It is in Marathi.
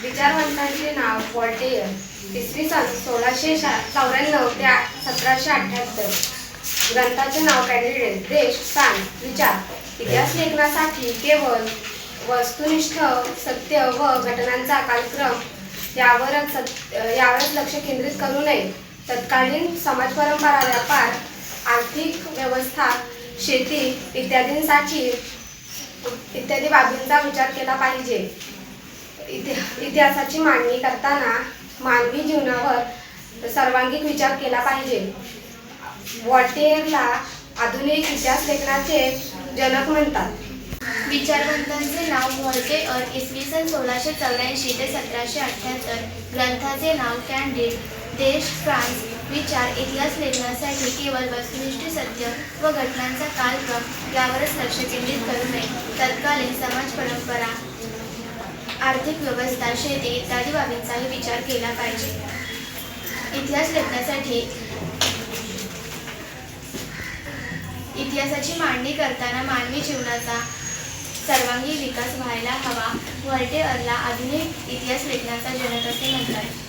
विचारवंतांचे नाव व्हॉल्टेयर, इसवी सन 1694 ते 1778. ग्रंथाचे नाव कॅन्डिडेट, देश फ्रान्स. विचार इतिहास लेखनासाठी केवळ वस्तुनिष्ठ सत्य व घटनांचा कालक्रम यावरच लक्ष केंद्रित करू नये. तत्कालीन समाज परंपरा, व्यापार, आर्थिक व्यवस्था, शेती इत्यादी बाबींचा विचार केला पाहिजे. इतिहासाची मांडणी करताना मानवी जीवनावर सर्वांगीण विचार केला पाहिजे. व्हॉल्टेयरला आधुनिक इतिहास लेखनाचे जनक म्हणतात. विचारवंतांचे नाव व्हॉल्टेयर, इसवी सन 1684 ते 1778. ग्रंथाचे नाव कॅन्डिड, देश फ्रान्स. विचार इतिहास लेखनासाठी केवळ वस्तुनिष्ठ सत्य व घटनांचा कालक्रम यावरच लक्ष केंद्रित करू नये. तत्कालीन समाज परंपरा, आर्थिक व्यवस्था, शेती इत्यादी बाबींचाही विचार केला पाहिजे. इतिहास लेखनासाठी इतिहासाची मांडणी करताना मानवी जीवनाचा सर्वांगीण विकास व्हायला हवा. व्हॉल्टेयरला आधुनिक इतिहास लेखनाचा जनक असे म्हणतात.